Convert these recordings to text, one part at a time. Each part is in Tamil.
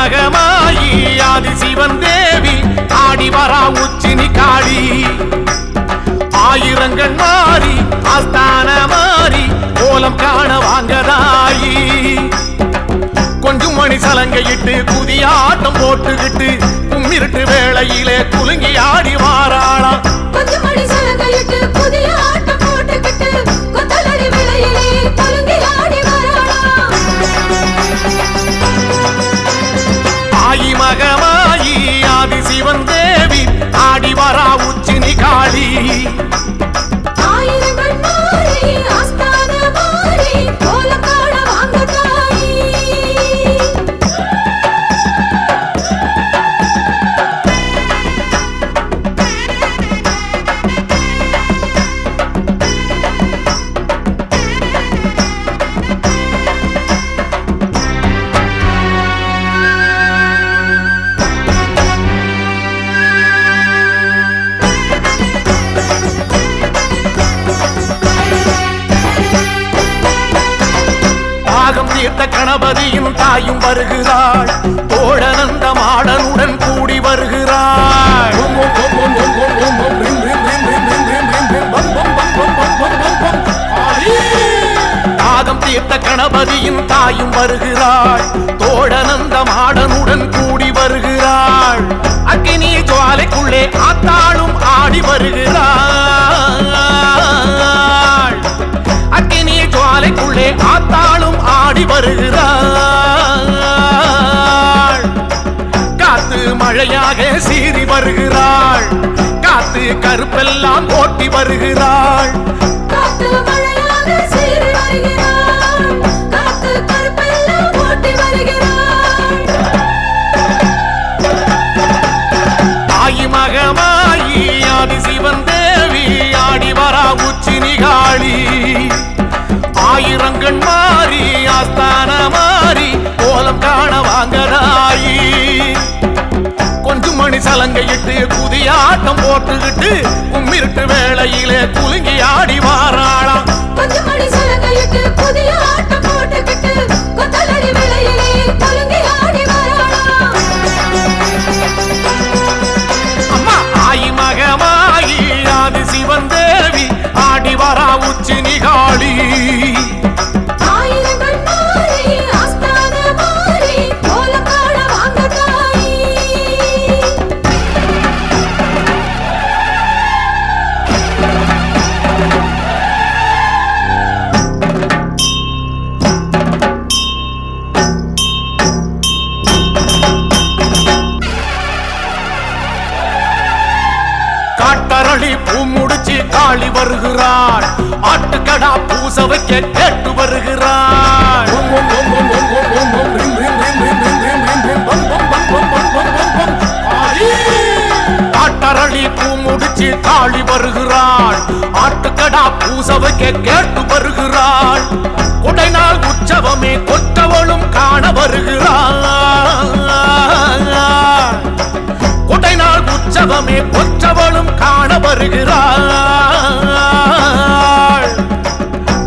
மகமாயி ஆதி சிவன் தேவி ஆடி வரா உச்சினி காளி ஆயிரங்கண் மாறி ஆஸ்தான மாறி கோலம் காண வாங்கதாயி கொஞ்சம் மணி சலங்கையிட்டு புதிய ஆட்டம் போட்டுக்கிட்டு கும்மிருட்டு வேளையிலே குலுங்கி ஆடி வாராளா கொஞ்சம் மணி சலங்கையிட்டு புதிய ஆட்டம் போட்டுக்கிட்டு கொத்தலடி வேளையிலே குலுங்கி ஆடி வாராளா ஆயி மகமாயி ஆதி சிவன் தேவி ஆடி வரா உச்சினி காளி ஆயிரங்கண் மாறி ஆஸ்தான மாறி கோலம் காண வாங்கதாயி தீர்த்த கணபதியும் தாயும் வருகிறாள் தோழனந்த மாடனுடன் கூடி வருகிறாள் தாகம் தீர்த்த கணபதியும் தாயும் வருகிறாள் தோழனந்த மாடனுடன் கூடி வருகிறாள் அக்கினி ஜுவாலைக்குள்ளே ஆத்தாளும் ஆடி வருகிறாள் அக்கினி ஜுவாலைக்குள்ளே ஆத்தாளும் ஆடி வருகிறாள் காத்து மழையாக சீறி வருகிறாள் காத்து கருப்பெல்லாம் ஓட்டி வருகிறாள் காத்து மழையாக சீறி வருகிறாள் காத்து கருப்பெல்லாம் ஓட்டி வருகிறாள் ஆயி மகமாயி ஆதி சிவன் தேவி ஆடி வரா உச்சினி காளி ஆயிரங்கண் மாறி ஆஸ்தான மாறி கோலம் காண வாங்கதாயி கொஞ்சம் மணி சலங்கையிட்டு புதிய ஆட்டம் போட்டுக்கிட்டு கும்மிருட்டு வேளையிலே குலுங்கி ஆடி வாராளா கொஞ்சம் மணி சலங்கையிட்டு புதிய ஆட்டம் போட்டுக்கிட்டு கொத்தலடி வேளையிலே குலுங்கி ஆடி வாராளா அம்மா ஆயி மகமாயி ஆதி சிவன் தேவி ஆடி வரா உச்சினி காளி ஆயிரங்கண் மாறி ஆஸ்தான மாறி கோலம் காண வாங்கதாயி காட்டரளி பூ முடிச்சு காளி வருகிறாள் ஆட்டுக்கடா பூச வைக்க கேட்டு வருகிறாள் காட்டரளி பூ முடிச்சு காளி வருகிறாள் ஆட்டுக்கடா பூச வைக்க கேட்டு வருகிறாள் கொடைநாள் உற்சவமே கொற்றவளும் காண வருகிறாள் கொடைநாள் உற்சவமே கொற்றவளும் காண வருகிறாள்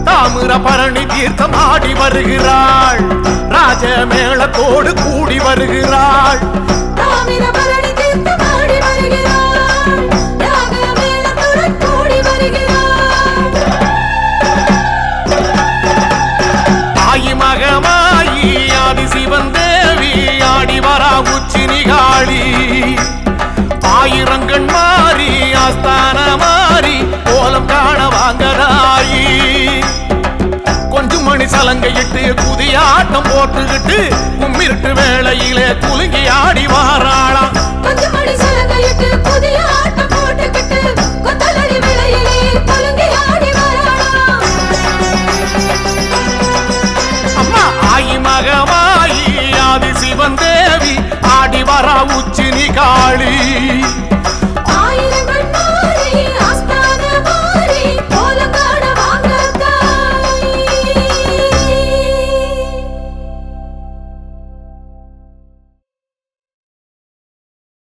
தாமிர பரணி தீர்த்தம் ஆடி வருகிறாள் ராஜ மேளத்தோடு கூடி வருகிறாள் தாமிரபரணி தீர்த்தம் ஆடி வருகிறாள் ராக மேளத்துடன் கூடி வருகிறாள் ஆயி மகமாயி ஆதி சிவன் தேவி ஆடி வரா உச்சினி காளி ஆயிரங்கண் மாறி ஆஸ்தான மாறி கோலம் காண வாங்கதாயி கொஞ்சம் மணி சலங்கையிட்டு புதிய ஆட்டம் போட்டுக்கிட்டு கும்மிருட்டு வேளையிலே குலுங்கி ஆடி வாராளா கொஞ்சம் மணி சலங்கையிட்டு புதிய ஆட்டம் போட்டுக்கிட்டு கொத்தலடி வேளையிலே குலுங்கி ஆடி வாராளா அம்மா ஆயி மகமாயி ஆதி சிவன் தேவி ஆடி வரா உச்சினி காளி